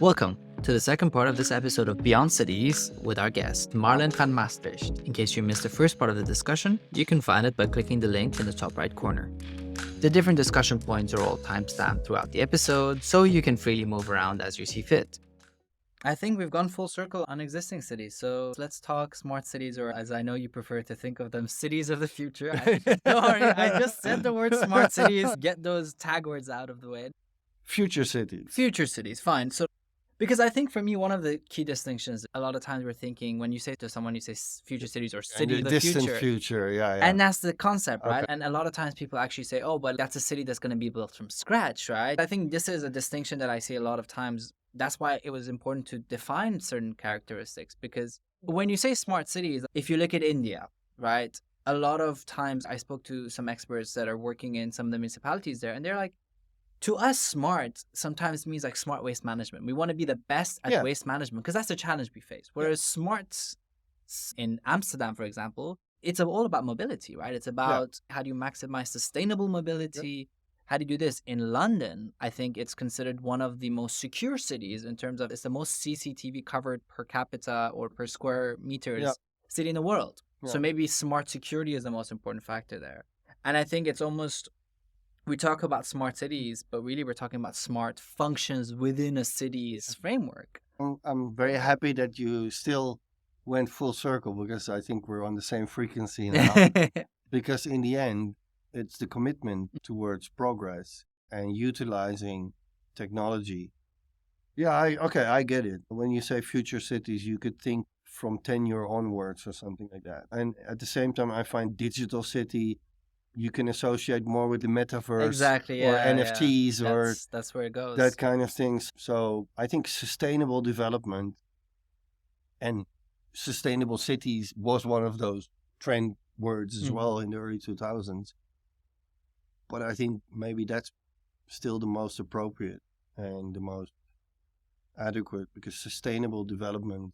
Welcome to the second part of this episode of Beyond Cities with our guest, Marlon van Maastricht. In case you missed the first part of the discussion, you can find it by clicking the link in the top right corner. The different discussion points are all timestamped throughout the episode, so you can freely move around as you see fit. I think we've gone full circle on existing cities, so let's talk smart cities, or as I know you prefer to think of them, cities of the future. Don't worry, I just said the word smart cities, get those tag words out of the way. Future cities. Future cities, fine. So, because I think for me, one of the key distinctions, a lot of times we're thinking, when you say to someone, you say future cities or city of the distant future. yeah. And that's the concept, right? Okay. And a lot of times people actually say, oh, but that's a city that's going to be built from scratch, right? I think this is a distinction that I see a lot of times. That's why it was important to define certain characteristics, because when you say smart cities, if you look at India, right, a lot of times I spoke to some experts that are working in some of the municipalities there, and they're like, to us, smart sometimes means like smart waste management. We want to be the best at waste management because that's the challenge we face. Whereas smart in Amsterdam, for example, it's all about mobility, right? It's about how do you maximize sustainable mobility? How do you do this? In London, I think it's considered one of the most secure cities in terms of it's the most CCTV covered per capita or per square meters city in the world. So maybe smart security is the most important factor there. And I think it's almost, we talk about smart cities, but really we're talking about smart functions within a city's framework. I'm very happy that you still went full circle, because I think we're on the same frequency now. Because in the end, it's the commitment towards progress and utilizing technology. I get it. When you say future cities, you could think from tenure onwards or something like that. And at the same time, I find digital city, you can associate more with the metaverse or NFTs or that's where it goes. That kind of things. So I think sustainable development and sustainable cities was one of those trend words as well in the early 2000s. But I think maybe that's still the most appropriate and the most adequate, because sustainable development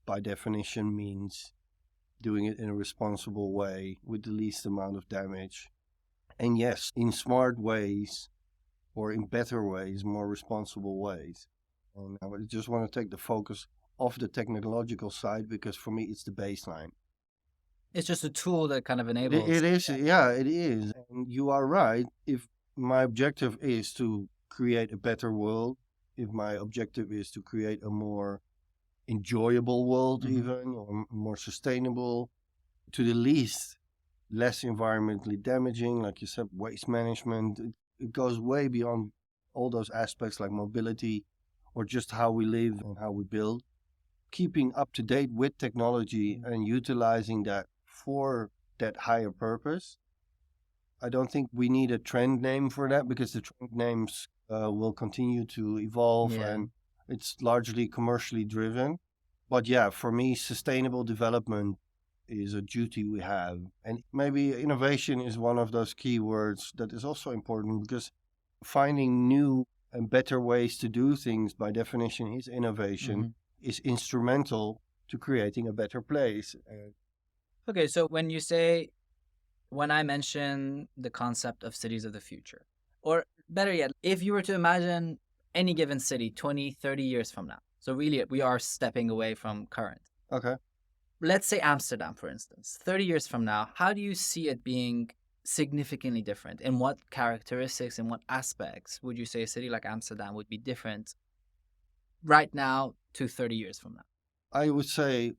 by definition means doing it in a responsible way with the least amount of damage. And yes, in smart ways or in better ways, more responsible ways. And I just want to take the focus off the technological side, because for me, it's the baseline. It's just a tool that kind of enables. It is. And you are right. If my objective is to create a better world, if my objective is to create a more enjoyable world even, or more sustainable, to the least, less environmentally damaging, like you said, waste management, it goes way beyond all those aspects like mobility or just how we live and how we build. Keeping up to date with technology and utilizing that for that higher purpose. I don't think we need a trend name for that, because the trend names will continue to evolve and it's largely commercially driven. But for me, sustainable development is a duty we have. And maybe innovation is one of those key words that is also important, because finding new and better ways to do things by definition is innovation, is instrumental to creating a better place. Okay, so when I mention the concept of cities of the future, or better yet, if you were to imagine any given city 20, 30 years from now, so really we are stepping away from current. Okay. Let's say Amsterdam, for instance, 30 years from now, how do you see it being significantly different? In what characteristics, in what aspects would you say a city like Amsterdam would be different right now to 30 years from now? I would say,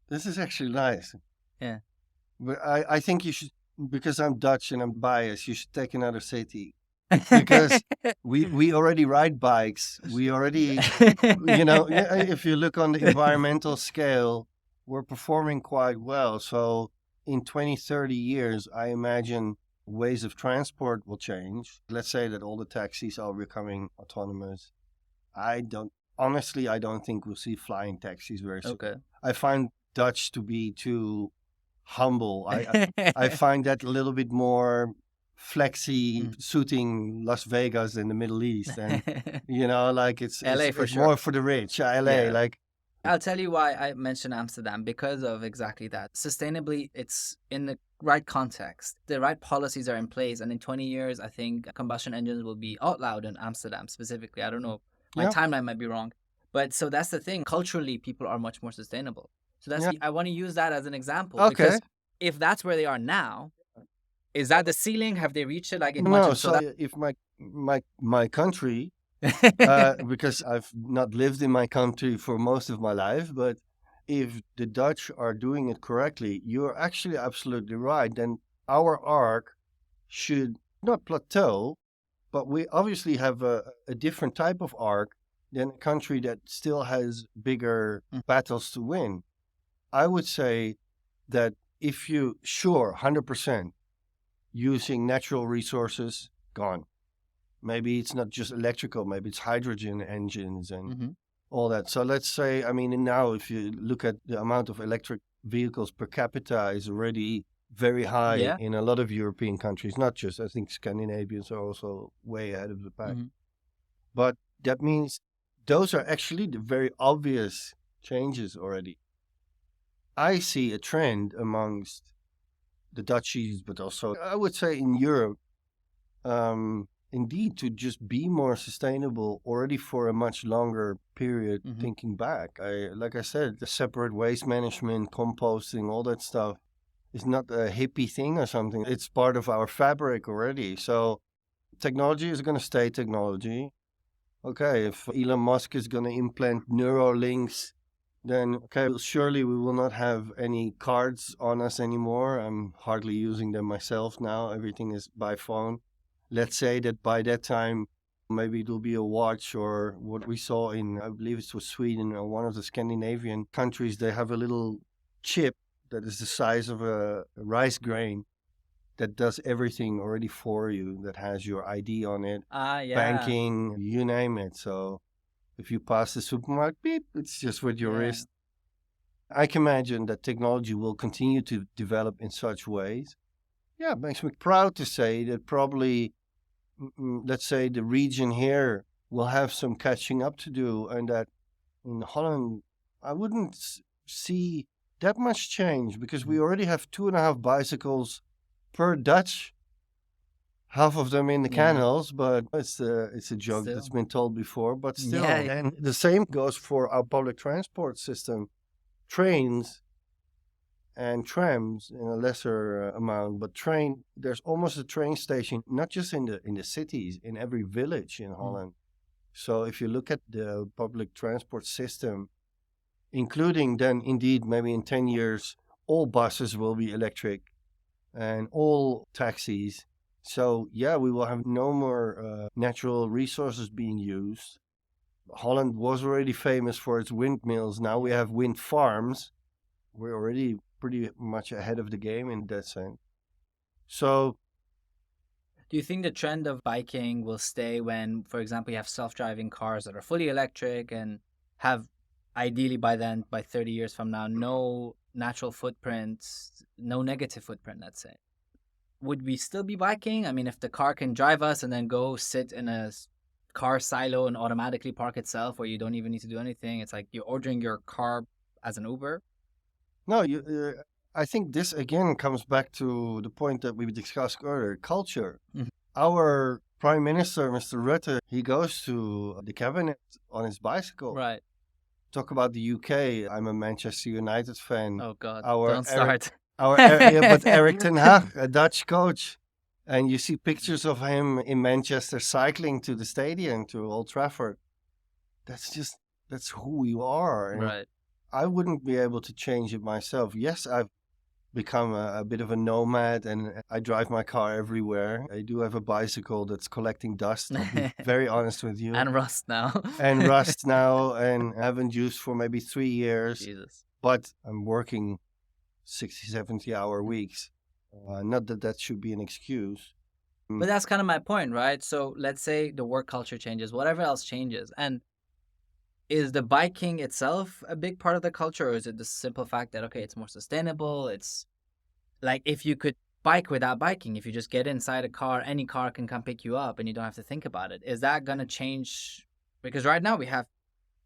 this is actually nice. Yeah. But I think you should, because I'm Dutch and I'm biased, you should take another city. Because we already ride bikes. We already, if you look on the environmental scale, we're performing quite well. So in 20, 30 years, I imagine ways of transport will change. Let's say that all the taxis are becoming autonomous. I don't think we'll see flying taxis very soon. Okay. I find Dutch to be too humble. I find that a little bit more flexy, suiting Las Vegas in the Middle East, and it's LA for it's sure. more for the rich. LA, I'll tell you why I mentioned Amsterdam, because of exactly that. Sustainably, it's in the right context. The right policies are in place, and in 20 years, I think combustion engines will be outlawed in Amsterdam specifically. I don't know My Yeah. timeline might be wrong. But so that's the thing. Culturally, people are much more sustainable. So that's Yeah. I want to use that as an example Okay. because if that's where they are now, is that the ceiling? Have they reached it like in much No. of so So that if my country, because I've not lived in my country for most of my life, but if the Dutch are doing it correctly, you're actually absolutely right. Then our arc should not plateau, but we obviously have a different type of arc than a country that still has bigger Mm. battles to win. I would say that if you, sure, 100% using natural resources, gone. Maybe it's not just electrical, maybe it's hydrogen engines and Mhm. all that. So let's say, I mean, now if you look at the amount of electric vehicles per capita is already very high Yeah. in a lot of European countries, not just, I think Scandinavians are also way ahead of the pack. Mhm. But that means those are actually the very obvious changes already. I see a trend amongst the Dutchies, but also I would say in Europe, indeed, to just be more sustainable already for a much longer period. Mhm. Thinking back, like I said, the separate waste management, composting, all that stuff is not a hippie thing or something. It's part of our fabric already. So technology is going to stay technology. Okay, if Elon Musk is going to implant neural links, then okay, surely we will not have any cards on us anymore. I'm hardly using them myself now. Everything is by phone. Let's say that by that time, maybe it will be a watch or what we saw in, I believe it was Sweden or one of the Scandinavian countries. They have a little chip that is the size of a rice grain that does everything already for you, that has your ID on it, Ah, yeah. banking, you name it. So if you pass the supermarket, beep, it's just with your Yeah. wrist. I can imagine that technology will continue to develop in such ways. Yeah, it makes me proud to say that probably, let's say, the region here will have some catching up to do, and that in Holland, I wouldn't see that much change because we Mhm. already have 2.5 bicycles per Dutch, half of them in the Yeah. canals, but it's a joke that's Still. been told before, but still. Yeah. And the same goes for our public transport system. Trains and trams in a lesser amount, but there's almost a train station, not just in the cities, in every village in Mm. Holland. So if you look at the public transport system, including then indeed maybe in 10 years, all buses will be electric and all taxis. So yeah, we will have no more natural resources being used. Holland was already famous for its windmills. Now we Yeah. have wind farms. We're already pretty much ahead of the game in that sense. So Do you think the trend of biking will stay when, for example, you have self-driving cars that are fully electric and have ideally by then, by 30 years from now, no natural footprints, no negative footprint, let's say? Would we still be biking? I mean, if the car can drive us and then go sit in a car silo and automatically park itself where you don't even need to do anything, it's like you're ordering your car as an Uber. no, I think this again comes back to the point that we discussed earlier: culture. Mhm. Our Prime Minister, Mr. Rutte, he goes to the cabinet on his bicycle. Right. Talk about the UK. I'm a Manchester United fan. Oh, God. Our Don't Eric, start. yeah, but Eric Ten Hag, a Dutch coach, and you see pictures of him in Manchester cycling to the stadium, to Old Trafford. That's who we are, and Right. I wouldn't be able to change it myself. Yes, I've become a bit of a nomad and I drive my car everywhere. I do have a bicycle that's collecting dust, I'll be very honest with you. And rust now. And rust now, and haven't used for maybe 3 years. Jesus. But I'm working 60, 70-hour weeks. Not that that should be an excuse. But that's kind of my point, right? So let's say the work culture changes, whatever else changes. And is the biking itself a big part of the culture, or is it the simple fact that, okay, it's more sustainable? It's like if you could bike without biking, if you just get inside a car, any car can come pick you up and you don't have to think about it. Is that going to change? Because right now we have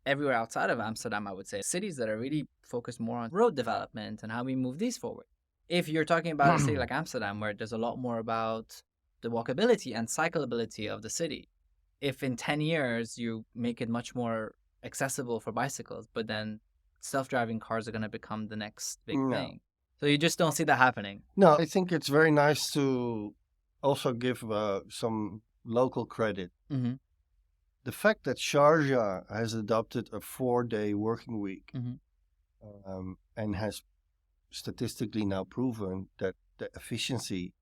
everywhere outside of Amsterdam, I would say, cities that are really focused more on road development and how we move these forward. If you're talking about a city like Amsterdam, where there's a lot more about the walkability and cyclability of the city, if in 10 years you make it much more accessible for bicycles, but then self-driving cars are going to become the next big No. thing. So you just don't see that happening. No, I think it's very nice to also give some local credit. Mm-hmm. The fact that Sharjah has adopted a 4-day working week and has statistically now proven that the efficiency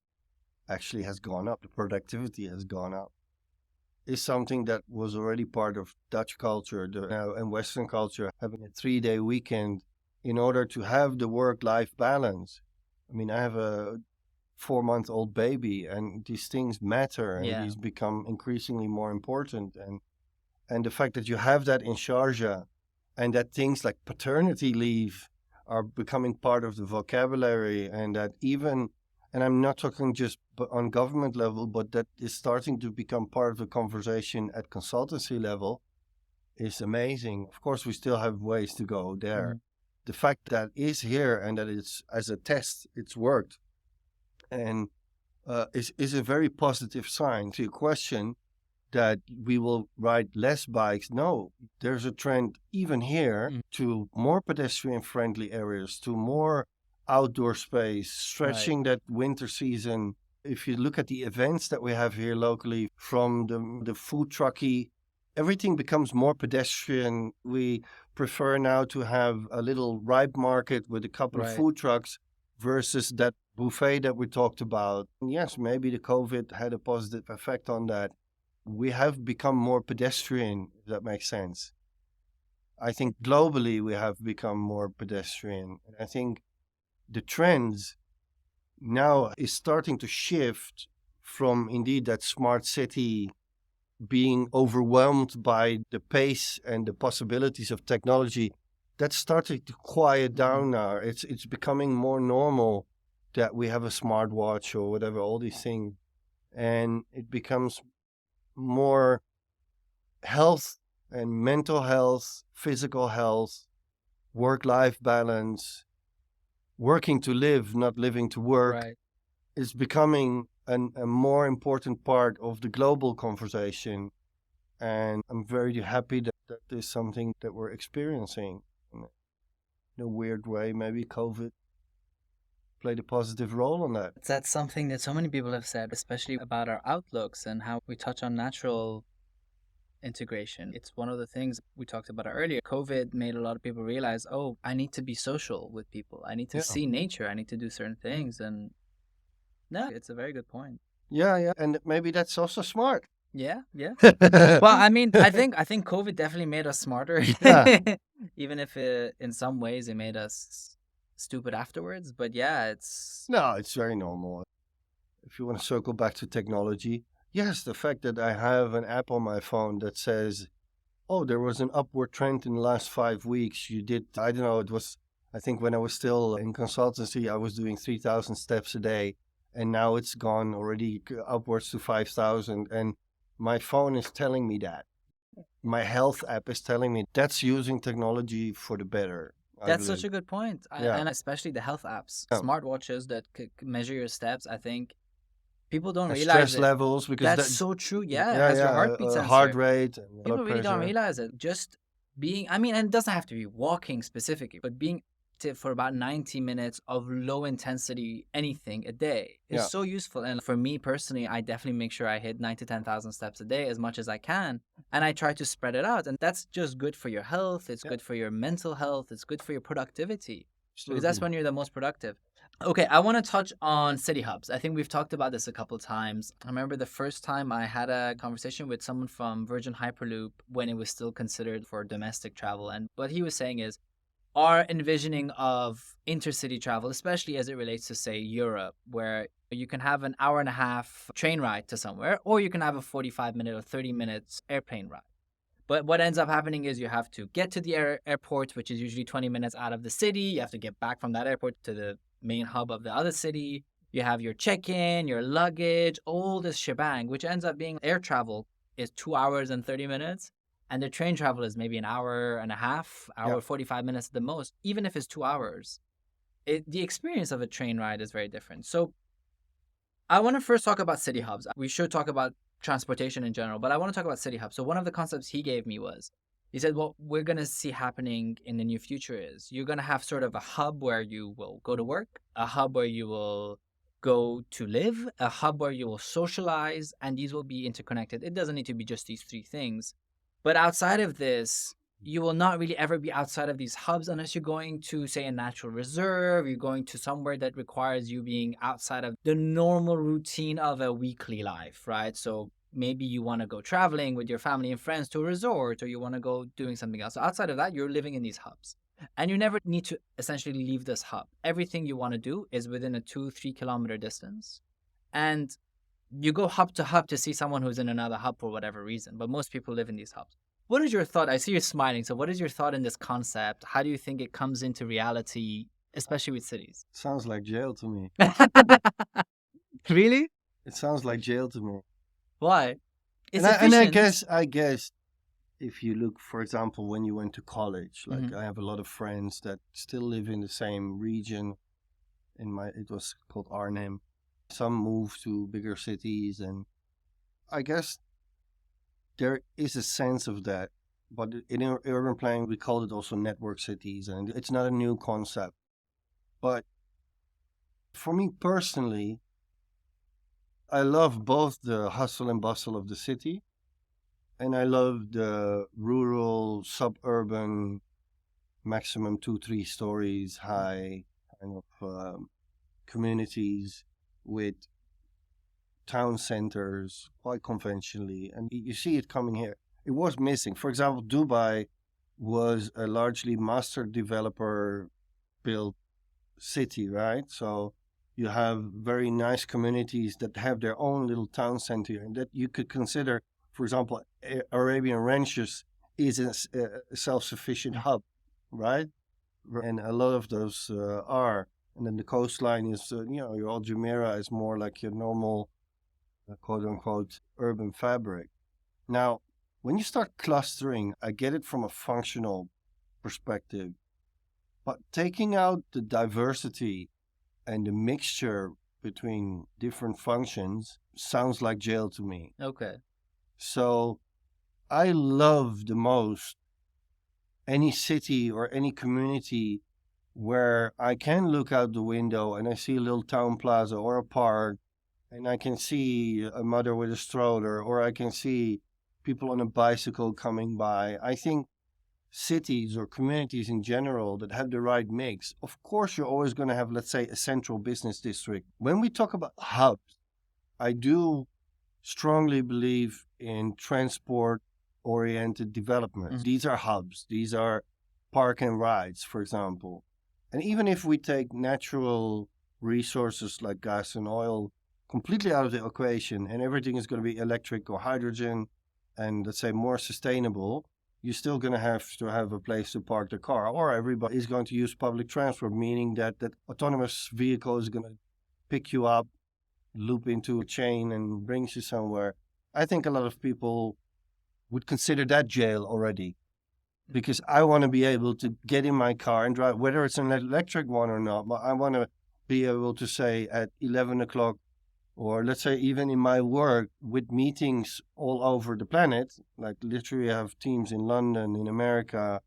actually has gone up, the productivity has gone up, is something that was already part of Dutch culture and Western culture, having a 3-day weekend in order to have the work-life balance. I mean, I have a 4-month-old baby, and these things matter, and these become increasingly more important. And the fact that you have that in Sharjah, and that things like paternity leave are becoming part of the vocabulary, and that even, and I'm not talking just on government level, but that is starting to become part of the conversation at consultancy level, is amazing. Of course, we still have ways to go there. Mm-hmm. The fact that is here and that it's, as a test, it's worked, and is a very positive sign. To your question that we will ride less bikes, no, there's a trend even here to more pedestrian-friendly areas, to more outdoor space, stretching that winter season. If you look at the events that we have here locally, from the food trucky, everything becomes more pedestrian. We prefer now to have a little ripe market with a couple of food trucks versus that buffet that we talked about. And yes, maybe the COVID had a positive effect on that. We have become more pedestrian, if that makes sense. I think globally we have become more pedestrian. And I think the trends now is starting to shift from indeed that smart city being overwhelmed by the pace and the possibilities of technology. That's starting to quiet down now. It's becoming more normal that we have a smartwatch or whatever, all these things. And it becomes more health and mental health, physical health, work-life balance, working to live, not living to work, is becoming a more important part of the global conversation. And I'm very happy that that is something that we're experiencing. In a weird way, maybe COVID played a positive role on that. That's something that so many people have said, especially about our outlooks and how we touch on natural integration. It's one of the things we talked about earlier. COVID made a lot of people realize, oh, I need to be social with people. I need to see nature. I need to do certain things. And no, it's a very good point. Yeah. And maybe that's also smart. Yeah. Well, I mean, I think COVID definitely made us smarter. Even if in some ways it made us stupid afterwards. But yeah, it's very normal. If you want to circle back to technology, yes, the fact that I have an app on my phone that says, oh, there was an upward trend in the last 5 weeks. You did, I don't know, I think when I was still in consultancy, I was doing 3,000 steps a day. And now it's gone already upwards to 5,000. And my phone is telling me that. My health app is telling me that's using technology for the better. That's such a good point. And especially the health apps, smartwatches that measure your steps. I think people don't realize stress levels, because that's so true. It has your heartbeat sensor. Heart rate. And people really don't realize it. Just being, and it doesn't have to be walking specifically, but being active for about 90 minutes of low intensity anything a day is so useful. And for me personally, I definitely make sure I hit 9,000 to 10,000 steps a day as much as I can. And I try to spread it out. And that's just good for your health. It's good for your mental health. It's good for your productivity. Absolutely. Because that's when you're the most productive. Okay, I want to touch on city hubs. I think we've talked about this a couple of times. I remember the first time I had a conversation with someone from Virgin Hyperloop when it was still considered for domestic travel. And what he was saying is, our envisioning of intercity travel, especially as it relates to, say, Europe, where you can have an hour and a half train ride to somewhere, or you can have a 45-minute or 30 minutes airplane ride. But what ends up happening is you have to get to the airport, which is usually 20 minutes out of the city. You have to get back from that airport to the main hub of the other city. You have your check-in, your luggage, all this shebang, which ends up being air travel is 2 hours and 30 minutes. And the train travel is maybe an hour and a half, 45 minutes at the most. Even if it's 2 hours, the experience of a train ride is very different. So I want to first talk about city hubs. We should talk about transportation in general, but I want to talk about city hubs. So one of the concepts he gave me was, he said, what we're going to see happening in the near future is you're going to have sort of a hub where you will go to work, a hub where you will go to live, a hub where you will socialize, and these will be interconnected. It doesn't need to be just these three things. But outside of this, you will not really ever be outside of these hubs unless you're going to, say, a natural reserve, you're going to somewhere that requires you being outside of the normal routine of a weekly life, right? So maybe you want to go traveling with your family and friends to a resort, or you want to go doing something else. So outside of that, you're living in these hubs. And you never need to essentially leave this hub. Everything you want to do is within a 2-3 kilometer distance. And you go hub to see someone who's in another hub for whatever reason. But most people live in these hubs. What is your thought? I see you smiling. So what is your thought in this concept? How do you think it comes into reality, especially with cities? Sounds like jail to me. Really? It sounds like jail to me. Why? It's And efficient. I guess if you look, for example, when you went to college, like Mhm. I have a lot of friends that still live in the same region. It was called Arnhem. Some moved to bigger cities, and I guess there is a sense of that. But in urban planning, we call it also network cities, and it's not a new concept. But for me personally, I love both the hustle and bustle of the city, and I love the rural, suburban, maximum 2-3 stories high kind of communities with town centers quite conventionally. And you see it coming here. It was missing. For example, Dubai was a largely master developer built city, right? So you have very nice communities that have their own little town center, and that you could consider, for example, Arabian ranches is a self-sufficient hub, right? And a lot of those are. And then the coastline is, your old Jumeirah is more like your normal, quote unquote, urban fabric. Now, when you start clustering, I get it from a functional perspective, but taking out the diversity and the mixture between different functions sounds like jail to me. Okay. So I love the most any city or any community where I can look out the window and I see a little town plaza or a park, and I can see a mother with a stroller, or I can see people on a bicycle coming by. I think cities or communities in general that have the right mix, of course, you're always going to have, let's say, a central business district. When we talk about hubs, I do strongly believe in transport-oriented development. Mhm. These are hubs. These are park and rides, for example. And even if we take natural resources like gas and oil completely out of the equation and everything is going to be electric or hydrogen and, let's say, more sustainable, you're still going to have a place to park the car, or everybody is going to use public transport, meaning that autonomous vehicle is going to pick you up, loop into a chain, and brings you somewhere. I think a lot of people would consider that jail already, because I want to be able to get in my car and drive, whether it's an electric one or not, but I want to be able to say at 11 o'clock, or let's say even in my work with meetings all over the planet, like literally I have teams in London, in America,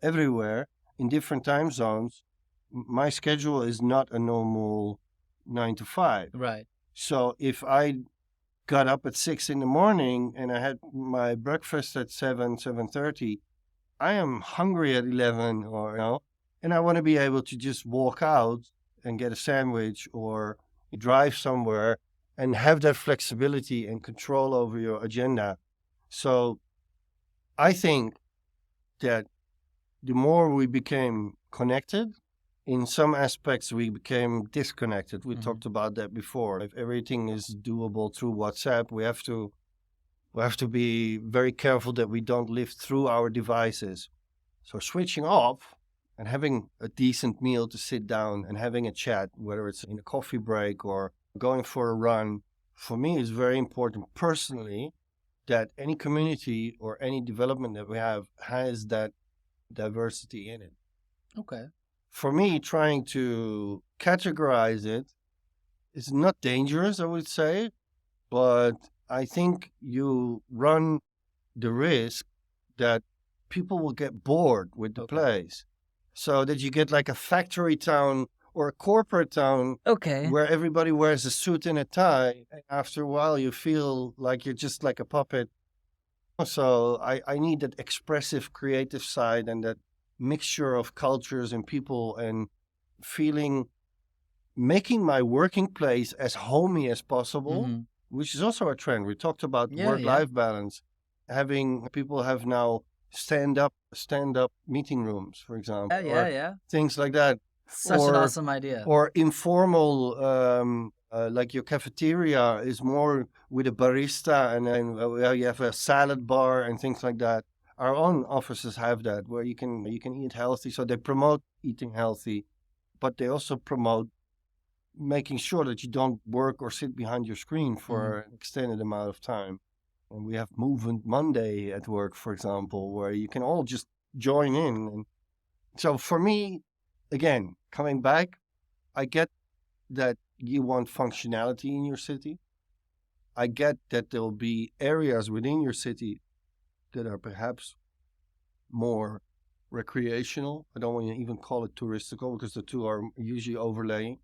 everywhere, in different time zones. My schedule is not a normal 9 to 5. Right. So if I got up at 6 in the morning and I had my breakfast at 7:30, I am hungry at 11, and I want to be able to just walk out and get a sandwich or drive somewhere and have that flexibility and control over your agenda. So I think that the more we became connected, in some aspects we became disconnected. We talked about that before. If everything is doable through WhatsApp, we have to be very careful that we don't live through our devices. So switching off and having a decent meal to sit down and having a chat, whether it's in a coffee break or going for a run, for me is very important personally, that any community or any development that we have has that diversity in it. Okay. For me, trying to categorize it is not dangerous, I would say, but I think you run the risk that people will get bored with the Okay. place. So that you get like a factory town or a corporate town Okay. where everybody wears a suit and a tie. And after a while, you feel like you're just like a puppet. So I need that expressive creative side and that mixture of cultures and people and feeling, making my working place as homey as possible, Mm-hmm. which is also a trend. We talked about Yeah, yeah. work-life balance. Having people have now stand up meeting rooms, for example, or Yeah. things like that, Such an or awesome idea. informal, like your cafeteria is more with a barista, and then you have a salad bar and things like that. Our own offices have that where you can eat healthy. So they promote eating healthy, but they also promote making sure that you don't work or sit behind your screen for an extended amount of time. And we have Movement Monday at work, for example, where you can all just join in. And so for me, again, coming back, I get that you want functionality in your city. I get that there will be areas within your city that are perhaps more recreational. I don't want to even call it touristical because the two are usually overlaying.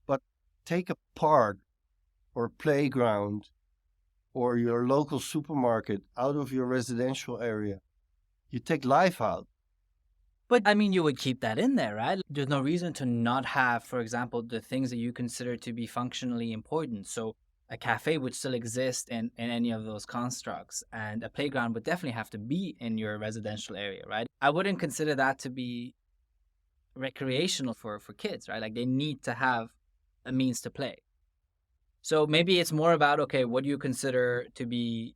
But take a park or playground or your local supermarket out of your residential area. You take life out. But I mean, you would keep that in there, right? There's no reason to not have, for example, the things that you consider to be functionally important. So a cafe would still exist in any of those constructs, and a playground would definitely have to be in your residential area, right? I wouldn't consider that to be recreational for kids, right? Like they need to have a means to play. So maybe it's more about, okay, what do you consider to be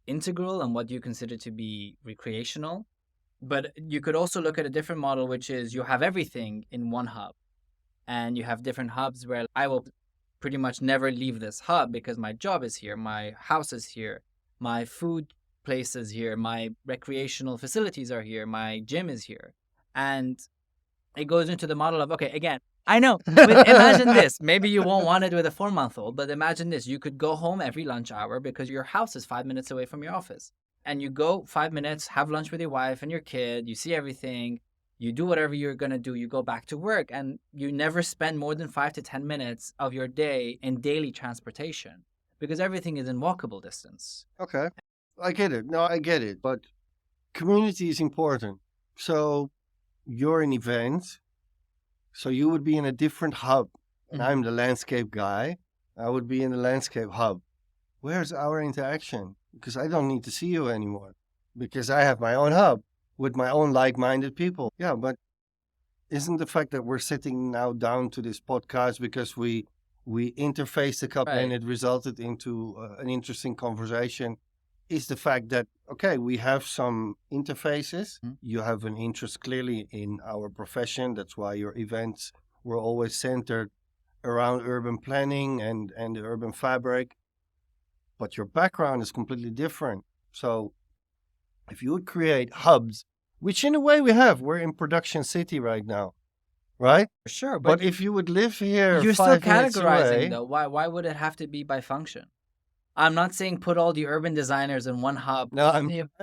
integral and what do you consider to be recreational? But you could also look at a different model, which is you have everything in one hub. And you have different hubs where I will pretty much never leave this hub because my job is here, my house is here, my food place is here, my recreational facilities are here, my gym is here. And it goes into the model of, okay, again, I know, but imagine this. Maybe you won't want it with a 4-month-old, but imagine this. You could go home every lunch hour because your house is 5 minutes away from your office. And you go 5 minutes, have lunch with your wife and your kid, you see everything, you do whatever you're going to do, you go back to work, and you never spend more than 5 to 10 minutes of your day in daily transportation because everything is in walkable distance. Okay. I get it. No, I get it. But community is important. So you're an event. So you would be in a different hub. And I'm the landscape guy. I would be in the landscape hub. Where's our interaction? Because I don't need to see you anymore. Because I have my own hub with my own like-minded people. Yeah, but isn't the fact that we're sitting now down to this podcast because we interfaced a couple and Right. it resulted into an interesting conversation, is the fact that, okay, we have some interfaces. You have an interest clearly in our profession. That's why your events were always centered around urban planning and the urban fabric. But your background is completely different. So if you would create hubs, which in a way we're in production city right now, right? Sure, But if you would live here you're still 5 minutes categorizing away, though. Why would it have to be by function? I'm not saying put all the urban designers in one hub. no,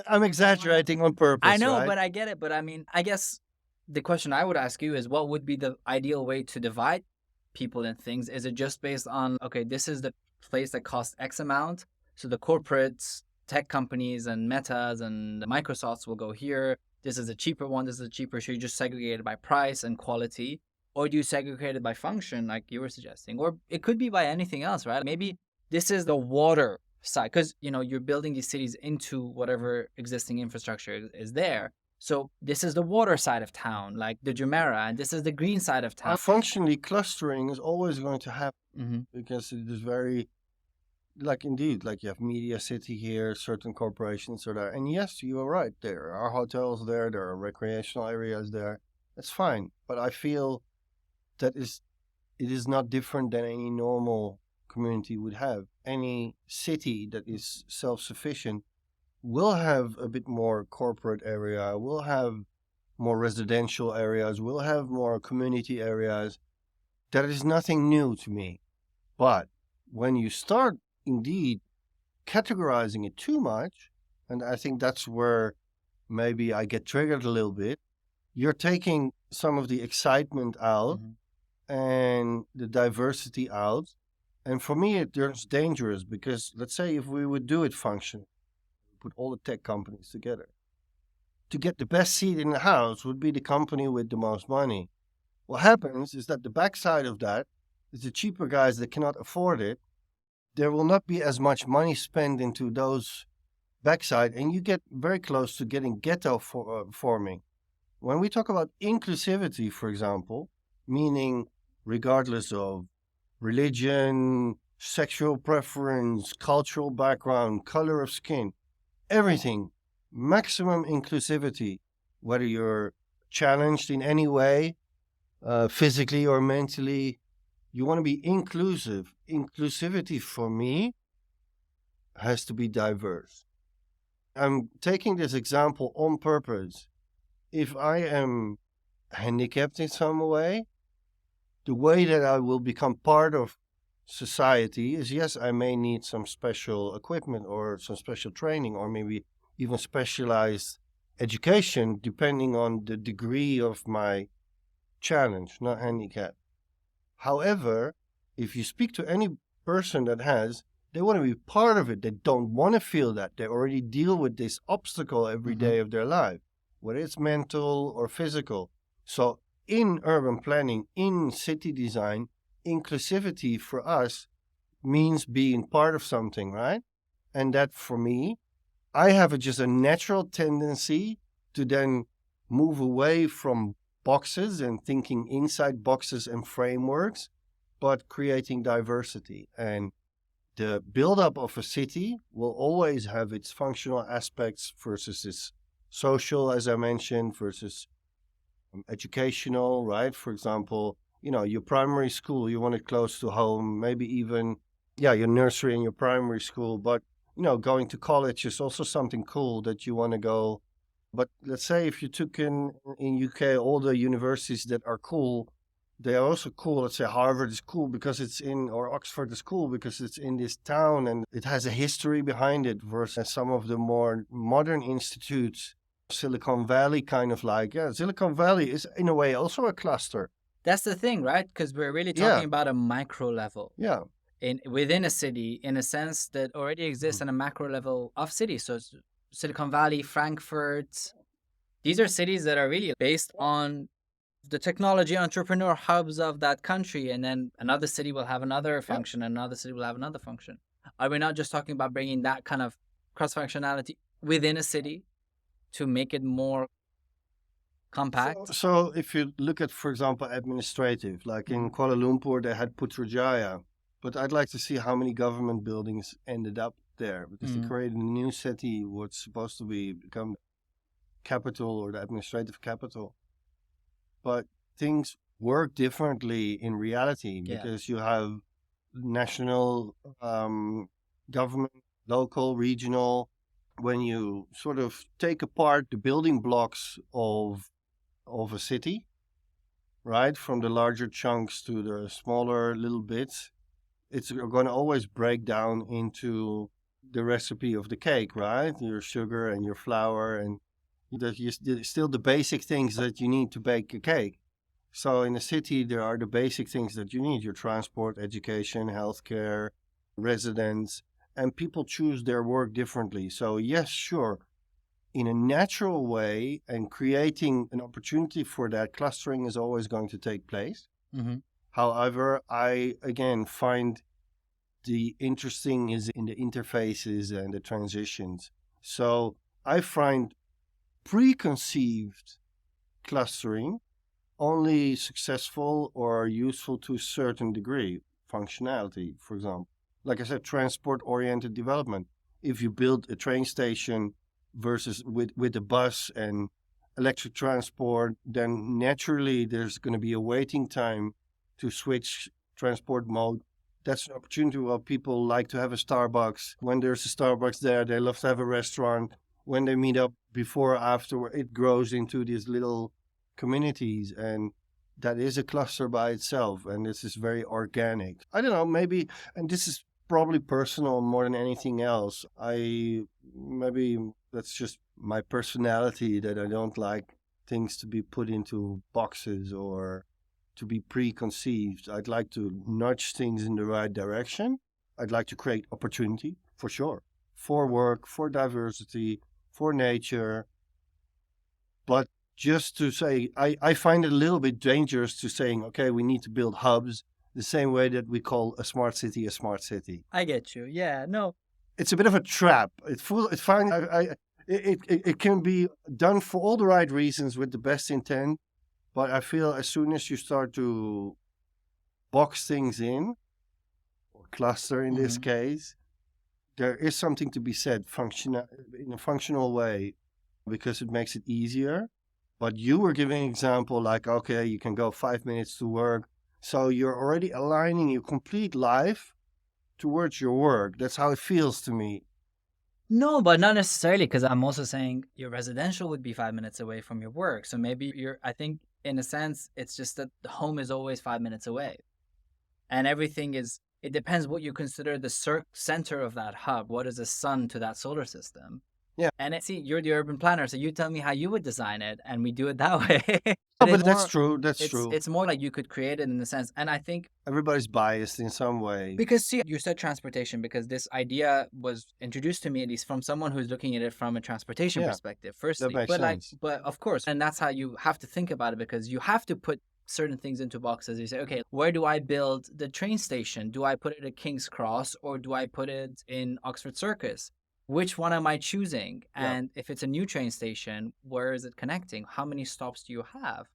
I'm exaggerating on purpose, I know, right? but I get it. But I mean, I guess the question I would ask you is what would be the ideal way to divide people and things? Is it just based on, okay, this is the place that costs X amount, so the corporates, tech companies, and Metas and the Microsofts will go here. This is a cheaper one. This is a cheaper. So you just segregate it by price and quality, or do you segregate it by function, like you were suggesting? Or it could be by anything else, right? Maybe this is the water side because you're building these cities into whatever existing infrastructure is there. So this is the water side of town, like the Jumeirah, and this is the green side of town. Functionally, clustering is always going to happen Mm-hmm. because it is very, like indeed, like you have Media City here, certain corporations are there. And yes, you are right. There are hotels there, there are recreational areas there. That's fine. But I feel that it is not different than any normal community would have. Any city that is self-sufficient will have a bit more corporate area, will have more residential areas, will have more community areas. That is nothing new to me. But when you start indeed categorizing it too much, and I think that's where maybe I get triggered a little bit, you're taking some of the excitement out and the diversity out. And for me, it turns dangerous because let's say if we would do it function, put all the tech companies together, to get the best seat in the house would be the company with the most money. What happens is that the backside of that is the cheaper guys that cannot afford it. There will not be as much money spent into those backside, and you get very close to getting ghetto forming. When we talk about inclusivity, for example, meaning regardless of religion, sexual preference, cultural background, color of skin, everything, maximum inclusivity, whether you're challenged in any way, physically or mentally, you want to be inclusive. Inclusivity for me has to be diverse. I'm taking this example on purpose. If I am handicapped in some way, the way that I will become part of society is, yes, I may need some special equipment or some special training or maybe even specialized education, depending on the degree of my challenge, not handicap. However, if you speak to any person that has, they want to be part of it. They don't want to feel that. They already deal with this obstacle every day of their life, whether it's mental or physical. So in urban planning, in city design, inclusivity for us means being part of something, right? And that for me, I have just a natural tendency to then move away from boxes and thinking inside boxes and frameworks, but creating diversity. And the buildup of a city will always have its functional aspects versus its social, as I mentioned, versus educational, right? For example, your primary school, you want it close to home, maybe even, your nursery and your primary school. But, going to college is also something cool that you want to go. But let's say if you took in UK all the universities that are cool, they are also cool. Let's say Harvard is cool because it's in, or Oxford is cool because it's in this town and it has a history behind it, versus some of the more modern institutes, Silicon Valley kind of like. Yeah, Silicon Valley is in a way also a cluster. That's the thing, right? Because we're really talking about a micro level. Yeah. Within a city, in a sense that already exists on a macro level of cities. So Silicon Valley, Frankfurt, these are cities that are really based on the technology entrepreneur hubs of that country. And then another city will have another function, and another city will have another function. Are we not just talking about bringing that kind of cross-functionality within a city to make it more compact? So if you look at, for example, administrative, like in Kuala Lumpur, they had Putrajaya. But I'd like to see how many government buildings ended up there, because they created a new city, what's supposed to become capital or the administrative capital. But things work differently in reality because you have national government, local, regional. When you sort of take apart the building blocks of a city, right, from the larger chunks to the smaller little bits, it's going to always break down into the recipe of the cake, right? Your sugar and your flour, and still the basic things that you need to bake a cake. So in a city, there are the basic things that you need: your transport, education, healthcare, residence, and people choose their work differently. So yes, sure, in a natural way and creating an opportunity for that, clustering is always going to take place. However, I, again, find the interesting is in the interfaces and the transitions. So I find preconceived clustering only successful or useful to a certain degree. Functionality, for example. Like I said, transport-oriented development. If you build a train station versus with a bus and electric transport, then naturally there's going to be a waiting time to switch transport mode. That's an opportunity where people like to have a Starbucks. When there's a Starbucks there, they love to have a restaurant. When they meet up before or after, it grows into these little communities, and that is a cluster by itself, and this is very organic. I don't know, maybe, and this is probably personal more than anything else. Maybe that's just my personality, that I don't like things to be put into boxes or to be preconceived. I'd like to nudge things in the right direction. I'd like to create opportunity, for sure, for work, for diversity, for nature. But just to say, I find it a little bit dangerous to saying, okay, we need to build hubs the same way that we call a smart city a smart city. I get you. Yeah, no. It's a bit of a trap. It can be done for all the right reasons with the best intent, but I feel as soon as you start to box things in, or cluster in this case, there is something to be said in a functional way, because it makes it easier. But you were giving an example like, okay, you can go 5 minutes to work. So you're already aligning your complete life towards your work. That's how it feels to me. No, but not necessarily, because I'm also saying your residential would be 5 minutes away from your work. So maybe I think in a sense, it's just that the home is always 5 minutes away. And everything it depends what you consider the center of that hub. What is the sun to that solar system? Yeah. And see, you're the urban planner, so you tell me how you would design it, and we do it that way. But that's true. That's true. It's more like you could create it in a sense. And I think everybody's biased in some way. Because see, you said transportation, because this idea was introduced to me, at least from someone who's looking at it from a transportation perspective. Firstly, that makes sense. But of course, and that's how you have to think about it, because you have to put certain things into boxes. You say, okay, where do I build the train station? Do I put it at King's Cross, or do I put it in Oxford Circus? Which one am I choosing? And if it's a new train station, where is it connecting? How many stops do you have?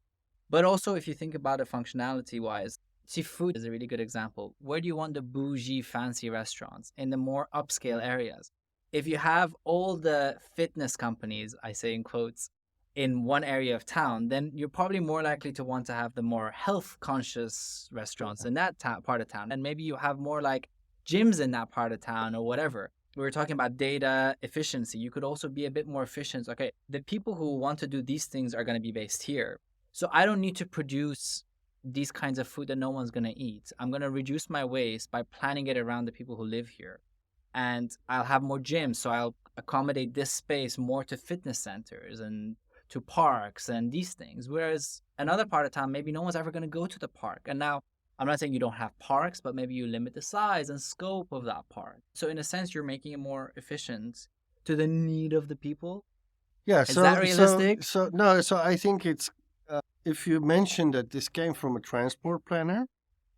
But also, if you think about it functionality wise, see, food is a really good example. Where do you want the bougie, fancy restaurants? In the more upscale areas. If you have all the fitness companies, I say in quotes, in one area of town, then you're probably more likely to want to have the more health conscious restaurants in that part of town. And maybe you have more like gyms in that part of town or whatever. We were talking about data efficiency. You could also be a bit more efficient. Okay, the people who want to do these things are going to be based here. So I don't need to produce these kinds of food that no one's going to eat. I'm going to reduce my waste by planning it around the people who live here. And I'll have more gyms, so I'll accommodate this space more to fitness centers and to parks and these things. Whereas another part of town, maybe no one's ever going to go to the park. And now, I'm not saying you don't have parks, but maybe you limit the size and scope of that park. So in a sense, you're making it more efficient to the need of the people. Yeah, Is that realistic? So I think it's, if you mention that this came from a transport planner,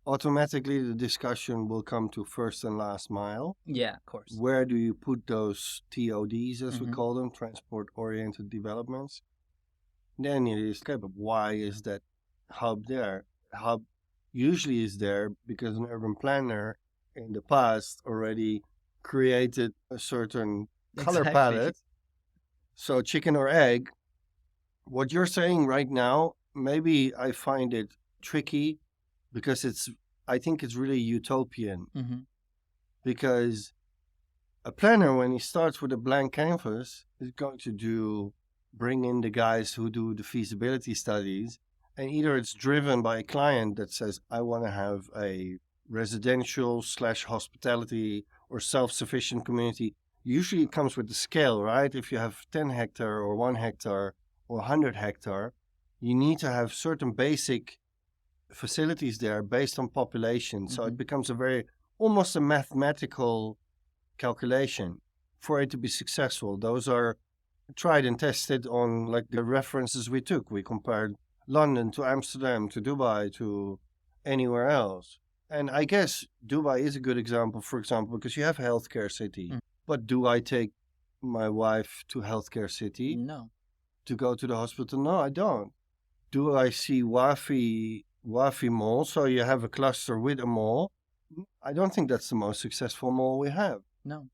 automatically the discussion will come to first and last mile. Yeah, of course. Where do you put those TODs, as we call them, transport-oriented developments? Then it is, okay, but why is that hub there? Hub usually is there because an urban planner in the past already created a certain color palette. So chicken or egg. What you're saying right now, maybe I find it tricky because I think it's really utopian. Because a planner, when he starts with a blank canvas, is going to bring in the guys who do the feasibility studies, and either it's driven by a client that says, I want to have a residential / hospitality or self-sufficient community. Usually it comes with the scale, right? If you have 10 hectare or 1 hectare or 100 hectare, you need to have certain basic facilities there based on population. So it becomes almost a mathematical calculation for it to be successful. Those are tried and tested on like the references we took. We compared London to Amsterdam to Dubai to anywhere else. And I guess Dubai is a good example, for example, because you have healthcare city. But do I take my wife to healthcare city? No. To go to the hospital? No, I don't. Do I see Wafi Mall? So you have a cluster with a mall. I don't think that's the most successful mall we have. No.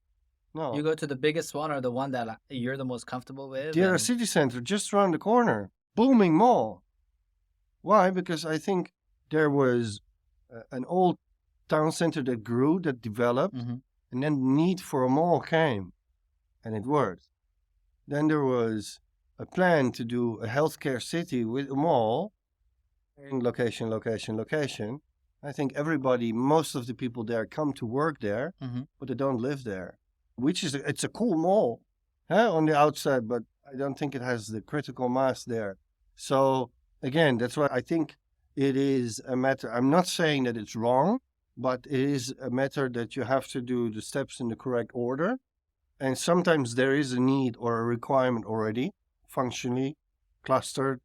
No. You go to the biggest one or the one that you're the most comfortable with. The other city center, just around the corner. Booming mall. Why? Because I think there was an old town center that grew, that developed, and then the need for a mall came, and it worked. Then there was a plan to do a healthcare city with a mall, in location. I think everybody, most of the people there come to work there, but they don't live there, which is, it's a cool mall on the outside, but I don't think it has the critical mass there. So again, that's why I think it is a matter. I'm not saying that it's wrong, but it is a matter that you have to do the steps in the correct order. And sometimes there is a need or a requirement already, functionally clustered.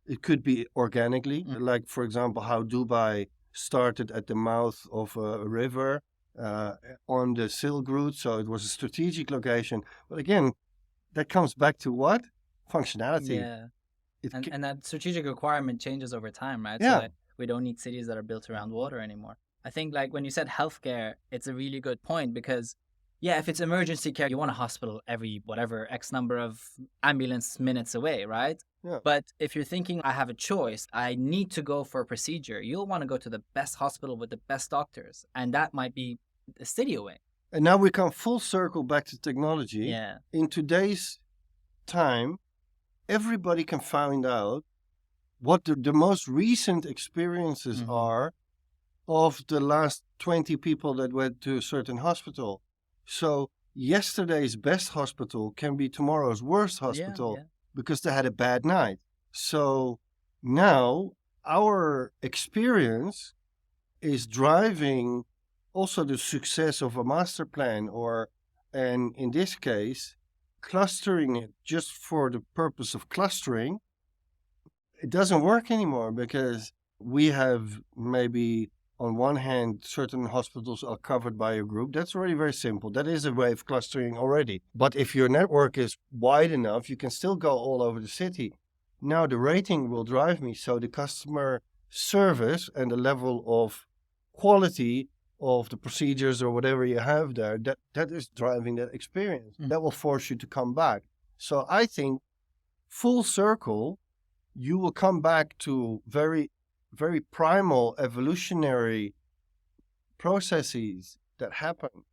It could be organically, like, for example, how Dubai started at the mouth of a river on the Silk Route. So it was a strategic location. But again, that comes back to what? Functionality. Yeah. And that strategic requirement changes over time, right? Yeah. So that we don't need cities that are built around water anymore. I think like when you said healthcare, it's a really good point because yeah, if it's emergency care, you want a hospital every whatever X number of ambulance minutes away, right? Yeah. But if you're thinking, I have a choice, I need to go for a procedure, you'll want to go to the best hospital with the best doctors. And that might be a city away. And now we come full circle back to technology. Yeah. In today's time, everybody can find out what the most recent experiences are of the last 20 people that went to a certain hospital. So yesterday's best hospital can be tomorrow's worst hospital because they had a bad night. So now our experience is driving also the success of a master plan, and in this case, clustering it just for the purpose of clustering. It doesn't work anymore because we have maybe on one hand, certain hospitals are covered by a group. That's already very simple. That is a way of clustering already. But if your network is wide enough, you can still go all over the city. Now the rating will drive me. So the customer service and the level of quality of the procedures or whatever you have there, that is driving that experience. That will force you to come back. So I think full circle, you will come back to very primal evolutionary processes that happen.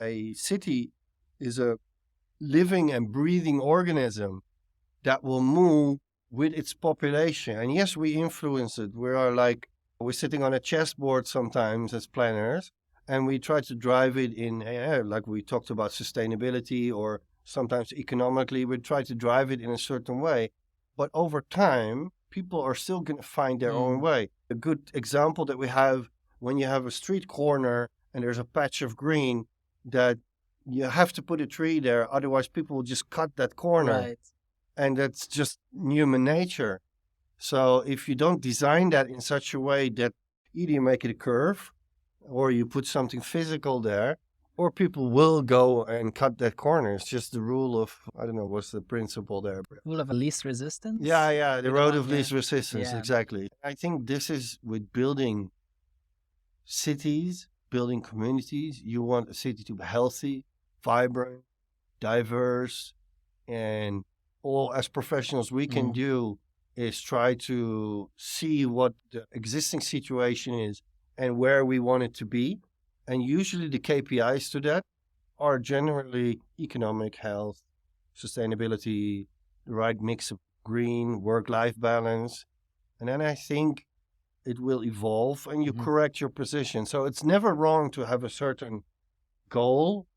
A city is a living and breathing organism that will move with its population. And yes, we influence it. We're sitting on a chessboard sometimes as planners, and we try to drive it in, like we talked about sustainability, or sometimes economically, we try to drive it in a certain way. But over time, people are still going to find their own way. A good example that we have, when you have a street corner and there's a patch of green, that you have to put a tree there, otherwise people will just cut that corner. Right. And that's just human nature. So if you don't design that in such a way that either you make it a curve or you put something physical there, or people will go and cut that corner. It's just the rule of, I don't know, what's the principle there? Rule of least resistance? Yeah, the road of least resistance, Yeah. exactly. I think this is with building cities, building communities. You want a city to be healthy, vibrant, diverse, and all as professionals we can do is try to see what the existing situation is and where we want it to be. And usually the KPIs to that are generally economic, health, sustainability, the right mix of green, work-life balance. And then I think it will evolve and you correct your position. So it's never wrong to have a certain goal,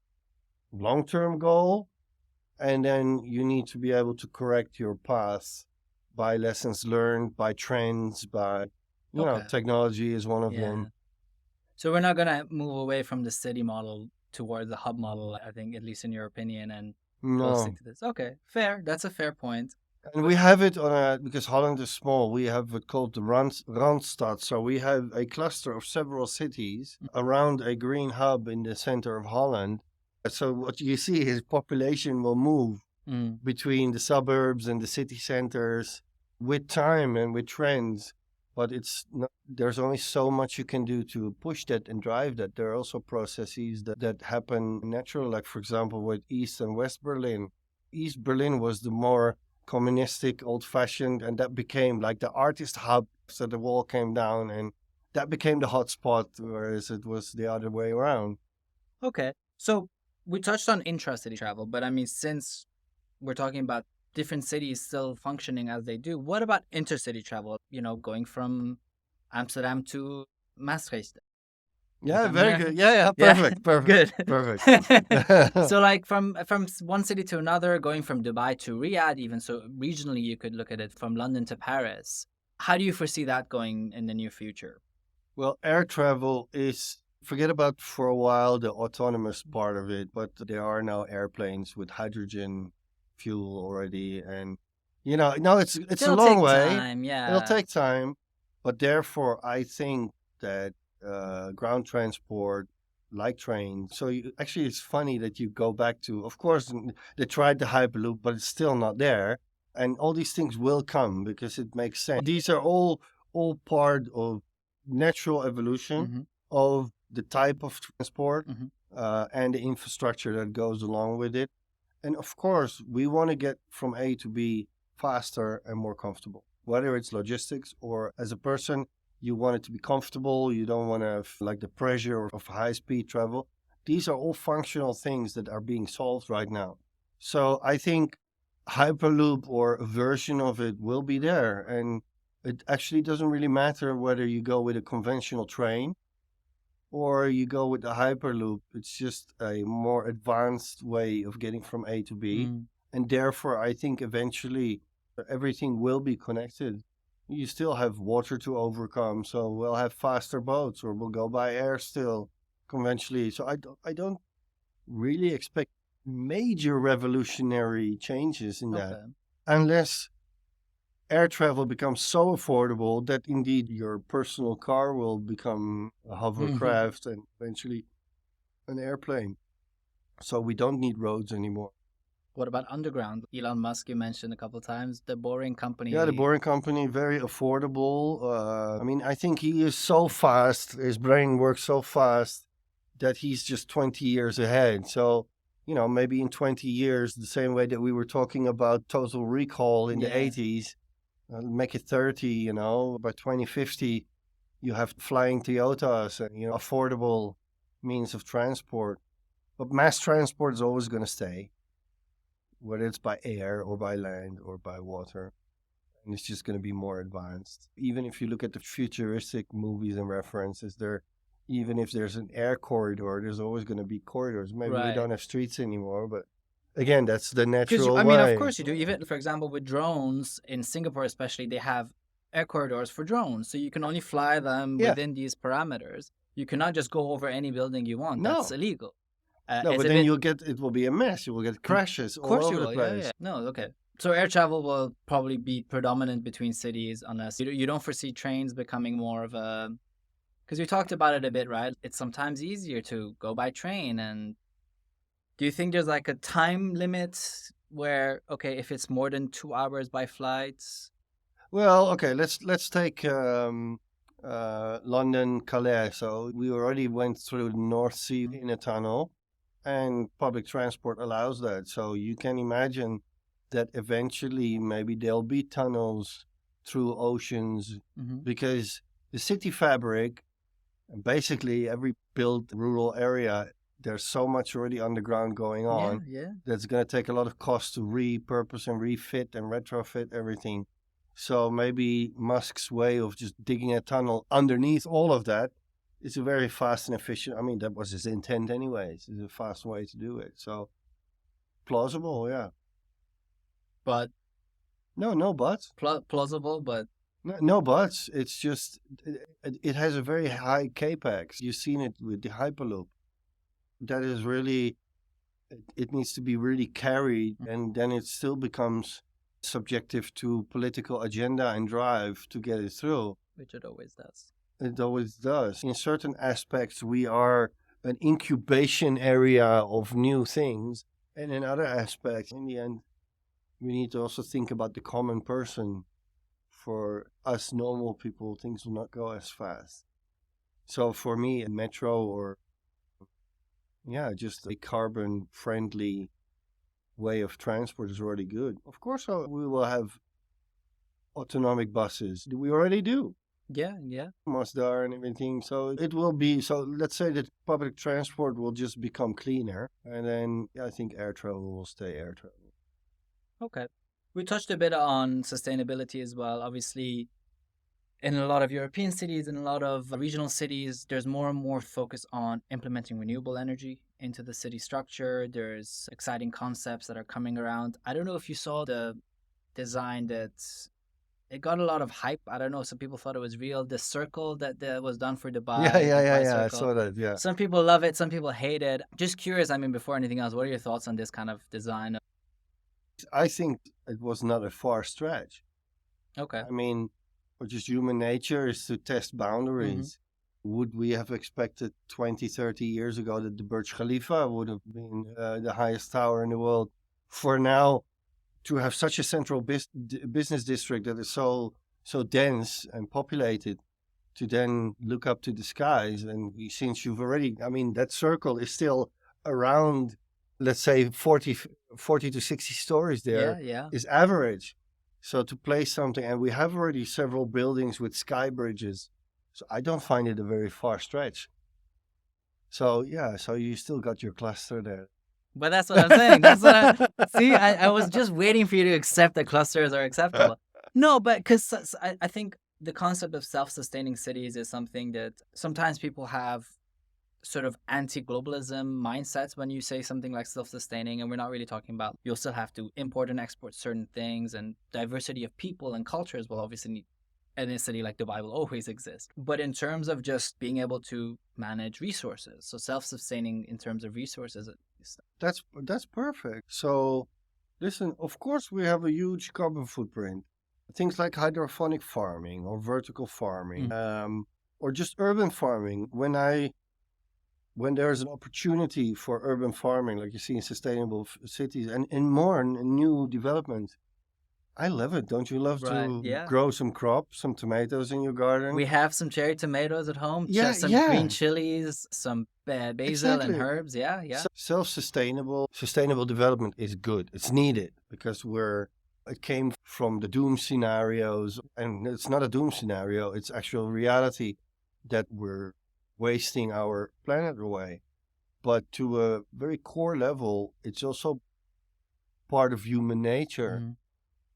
long-term goal, and then you need to be able to correct your path by lessons learned, by trends, by, you know, technology is one of them. So we're not going to move away from the city model towards the hub model, I think, at least in your opinion, and we'll stick to this. Okay, fair. That's a fair point. And we have it on because Holland is small, we have it called the Randstad. So we have a cluster of several cities around a green hub in the center of Holland. So what you see is population will move between the suburbs and the city centers with time and with trends. But there's only so much you can do to push that and drive that. There are also processes that happen naturally, like, for example, with East and West Berlin. East Berlin was the more communistic, old-fashioned, and that became like the artist hub. So the wall came down, and that became the hot spot, whereas it was the other way around. Okay. So we touched on intra-city travel, but I mean, since we're talking about different cities still functioning as they do, what about intercity travel? You know, going from Amsterdam to Maastricht. Yeah, I'm very here. good. Yeah, Yeah, perfect, perfect, good. perfect. So, like from one city to another, going from Dubai to Riyadh, even so regionally, you could look at it from London to Paris. How do you foresee that going in the near future? Well, air travel is, forget about for a while the autonomous part of it, but there are now airplanes with hydrogen fuel already. And, no, it's a It'll long take way. time, It'll yeah. take time. But therefore, I think that ground transport, like trains, so actually, it's funny that you go back to, of course, they tried the Hyperloop, but it's still not there. And all these things will come because it makes sense. These are all part of natural evolution Mm-hmm. of the type of transport Mm-hmm. and the infrastructure that goes along with it. And of course, we want to get from A to B faster and more comfortable, whether it's logistics or as a person, you want it to be comfortable. You don't want to have like the pressure of high speed travel. These are all functional things that are being solved right now. So I think Hyperloop or a version of it will be there. And it actually doesn't really matter whether you go with a conventional train or you go with the Hyperloop. It's just a more advanced way of getting from A to B. Mm. And therefore, I think eventually everything will be connected. You still have water to overcome, so we'll have faster boats or we'll go by air still conventionally. So I don't really expect major revolutionary changes in that Okay. unless air travel becomes so affordable that indeed your personal car will become a Mm-hmm. hovercraft and eventually an airplane. So we don't need roads anymore. What about underground? Elon Musk, you mentioned a couple times, the Boring Yeah, the Company. Boring Company, very affordable. I mean, I think he is so fast, his brain works so fast that he's just 20 years ahead. So, maybe in 20 years, the same way that we were talking about Total Recall in the Yeah. 80s, make it 30, by 2050, you have flying Toyotas and, affordable means of transport. But mass transport is always going to stay, whether it's by air or by land or by water. And it's just going to be more advanced. Even if you look at the futuristic movies and references, even if there's an air corridor, there's always going to be corridors. Maybe we Right. don't have streets anymore, but again, that's the Because natural I mean, of way. course you do. Even for example, with drones in Singapore, especially, they have air corridors for drones, so you can only fly them Yeah, within these parameters. You cannot just go over any building you want. That's no, illegal. no, Is but it then bit? it will be a mess. You will get crashes Of all course you over the will. Yeah, yeah. place. No, okay. So air travel will probably be predominant between cities, unless you don't foresee trains becoming more of a. Because you talked about it a bit, right? It's sometimes easier to go by train. And do you think there's like a time limit where, okay, if it's more than 2 hours by flights? Well, okay, let's take London, Calais. So we already went through the North Sea in a tunnel, and public transport allows that. So you can imagine that eventually maybe there'll be tunnels through oceans Mm-hmm. because the city fabric, basically every built rural area, there's so much already underground going Yeah, on yeah. that's going to take a lot of cost to repurpose and refit and retrofit everything. So maybe Musk's way of just digging a tunnel underneath all of that is a very fast and efficient. I mean, that was his intent anyways. It's a fast way to do it. So plausible, yeah. But No buts. plausible, but No buts. It's just it has a very high capex. You've seen it with the Hyperloop. That is really, it needs to be really carried, and then it still becomes subjective to political agenda and drive to get it through. which it always does. It always does. In certain aspects, we are an incubation area of new things, and in other aspects, in the end, we need to also think about the common person. For us normal people, things will not go as fast. So for me, a metro or, yeah, just a carbon friendly way of transport is already good. Of course, we will have autonomic buses. We already do. Yeah, yeah. Mazda and everything. So it will be, so let's say that public transport will just become cleaner. And then I think air travel will stay air travel. Okay. We touched a bit on sustainability as well. Obviously, in a lot of European cities and a lot of regional cities, there's more and more focus on implementing renewable energy into the city structure. There's exciting concepts that are coming around. I don't know if you saw the design that it got a lot of hype. I don't know. Some people thought it was real. The circle that was done for Yeah, Dubai, yeah, the yeah, Dubai yeah. I circle. saw that. Yeah. Some people love it. Some people hate it. Just curious. I mean, before anything else, what are your thoughts on this kind of design? I think it was not a far stretch. Okay. I mean, which is human nature is to test boundaries. Would we have expected 20, 30 years ago that the Burj Khalifa would have been the highest tower in the world? For now, to have such a central business district that is so dense and populated, to then look up to the skies, and since you've already, I mean, that circle is still around, let's say 40 to 60 stories there Yeah. is average. So to place something, and we have already several buildings with sky bridges, so I don't find it a very far stretch. So yeah, so you still got your cluster there. But that's what I'm saying. That's what I see. I was just waiting for you to accept that clusters are acceptable. No, but because I think the concept of self-sustaining cities is something that sometimes people have sort of anti-globalism mindsets when you say something like self-sustaining, and we're not really talking about you'll still have to import and export certain things, and diversity of people and cultures will obviously need, in a city like Dubai will always exist. But in terms of just being able to manage resources, so self-sustaining in terms of resources. That's perfect. So listen, of course we have a huge carbon footprint. Things like hydroponic farming or vertical farming, or just urban farming. When there's an opportunity for urban farming, like you see in sustainable cities and in more new development, I love it. Don't you love to Yeah. grow some crops, some tomatoes in your garden? We have some cherry tomatoes at home, Yeah, some yeah. green chilies, some basil and Exactly. herbs. Yeah. Sustainable development is good. It's needed because it came from the doom scenarios, and it's not a doom scenario. It's actual reality that we're wasting our planet away. But to a very core level, it's also part of human nature,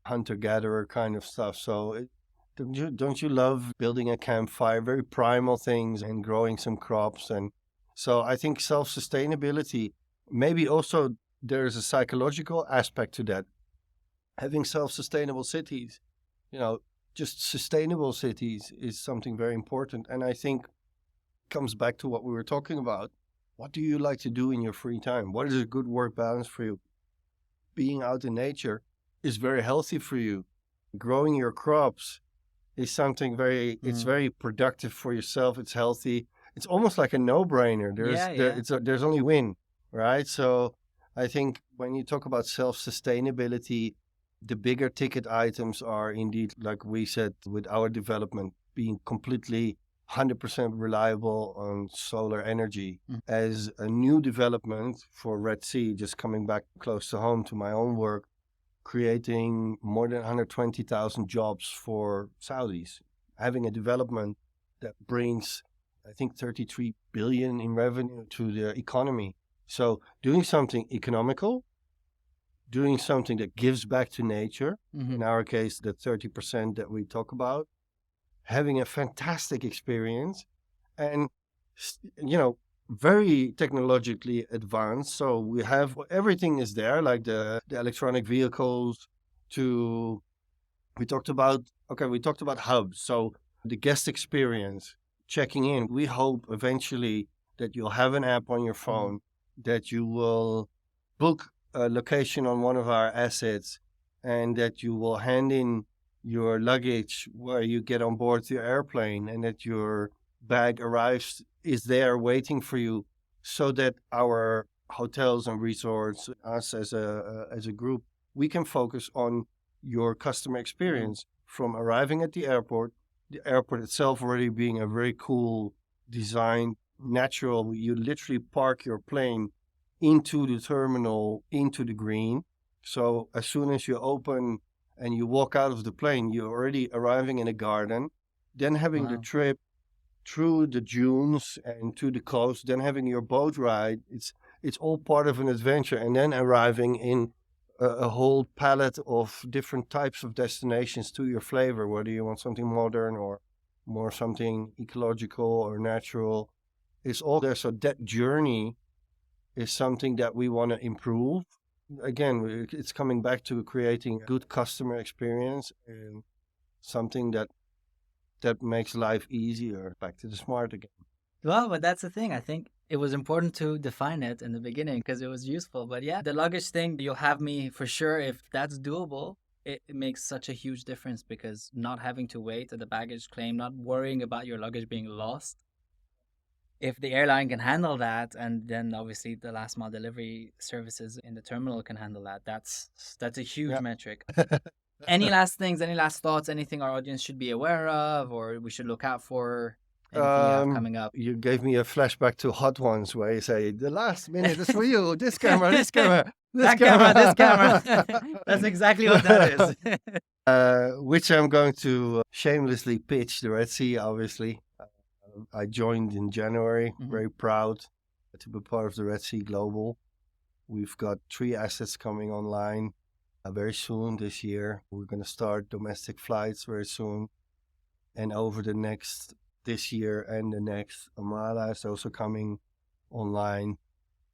hunter-gatherer kind of stuff. So don't you love building a campfire, very primal things, and growing some crops? And so I think self-sustainability, maybe also there's a psychological aspect to that. Having self-sustainable cities, just sustainable cities is something very important. And I think comes back to what we were talking about. What do you like to do in your free time? What is a good work balance for you? Being out in nature is very healthy for you. Growing your crops is something it's very productive for yourself. It's healthy. It's almost like a no-brainer. There's only win, right? So I think when you talk about self-sustainability, the bigger ticket items are indeed, like we said, with our development being completely 100% reliable on solar energy. As a new development for Red Sea, just coming back close to home to my own work, creating more than 120,000 jobs for Saudis, having a development that brings, I think, 33 billion in revenue to the economy. So doing something economical, doing something that gives back to nature, in our case, the 30% that we talk about, having a fantastic experience, and, very technologically advanced. So we have everything is there, like the electronic vehicles. We talked about hubs. So the guest experience, checking in. We hope eventually that you'll have an app on your phone that you will book a location on one of our assets, and that you will hand in your luggage where you get on board the airplane, and that your bag is there waiting for you, so that our hotels and resorts, us as a group, we can focus on your customer experience from arriving at the airport itself already being a very cool design, natural. You literally park your plane into the terminal, into the green. So as soon as you open and you walk out of the plane, you're already arriving in a garden, then having the trip through the dunes and to the coast, then having your boat ride. It's all part of an adventure, and then arriving in a whole palette of different types of destinations to your flavor, whether you want something modern or more something ecological or natural. It's all there. So that journey is something that we want to improve. Again, it's coming back to creating a good customer experience and something that makes life easier. Back to the smart again. Well, but that's the thing. I think it was important to define it in the beginning because it was useful. But yeah, the luggage thing, you'll have me for sure. If that's doable, it makes such a huge difference because not having to wait at the baggage claim, not worrying about your luggage being lost. If the airline can handle that, and then obviously the last mile delivery services in the terminal can handle that, that's a huge metric. Any last things, any last thoughts, anything our audience should be aware of or we should look out for? Anything you have coming up? You gave me a flashback to Hot Ones where you say, the last minute is for you. This camera, this camera, this camera. This camera. That's exactly what that is. Which I'm going to shamelessly pitch the Red Sea, obviously. I joined in January, very proud to be part of the Red Sea Global. We've got 3 assets coming online very soon this year. We're going to start domestic flights very soon. And over this year and the next, Amala is also coming online.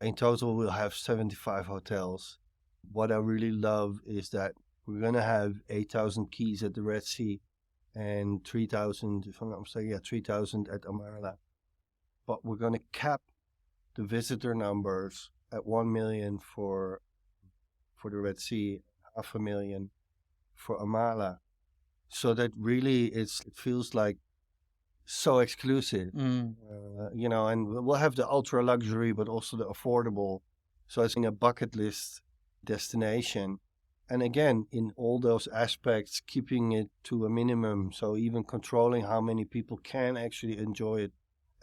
In total, we'll have 75 hotels. What I really love is that we're going to have 8,000 keys at the Red Sea and 3,000, if I'm not mistaken, 3,000 at Amala. But we're going to cap the visitor numbers at 1 million for the Red Sea, 500,000 for Amala. So that really it feels like so exclusive, and we'll have the ultra luxury, but also the affordable. So it's in a bucket list destination. And again, in all those aspects, keeping it to a minimum. So even controlling how many people can actually enjoy it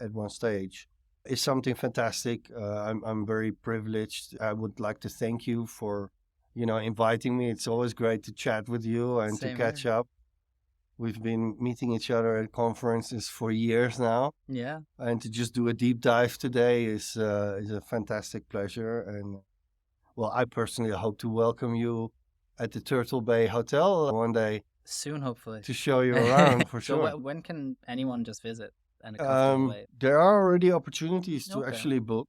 at one stage is something fantastic. I'm very privileged. I would like to thank you for, inviting me. It's always great to chat with you and to catch up. We've been meeting each other at conferences for years now. Yeah. And to just do a deep dive today is a fantastic pleasure. And, well, I personally hope to welcome you at the Turtle Bay Hotel one day. Soon, hopefully. To show you around, for sure. So when can anyone just visit in a comfortable way? There are already opportunities to actually book.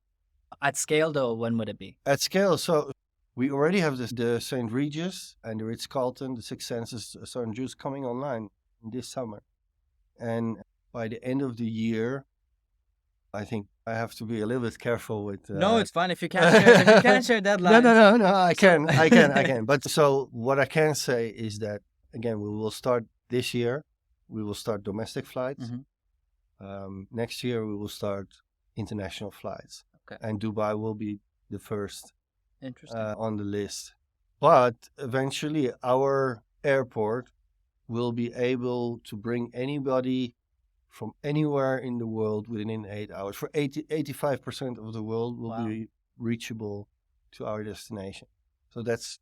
At scale, though, when would it be? At scale, so we already have the St. Regis and the Ritz-Carlton, the Six Senses, St. Jude's coming online this summer. And by the end of the year, I think I have to be a little bit careful with... No, it's fine if you can't share, deadlines. No, I can. But so what I can say is that, again, we will start this year. We will start domestic flights. Next year, we will start international flights. Okay. And Dubai will be the first on the list. But eventually, our airport will be able to bring anybody from anywhere in the world within 8 hours. For 85% of the world will be reachable to our destination. So that's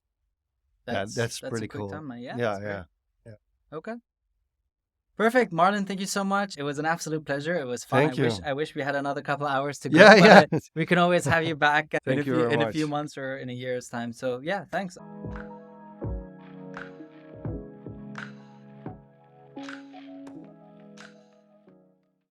pretty cool. Yeah. Okay. Perfect. Marlon, thank you so much. It was an absolute pleasure. It was fun. Thank you. I wish we had another couple of hours to go. Yeah. We can always have you back in a few months or in a year's time. So yeah, thanks.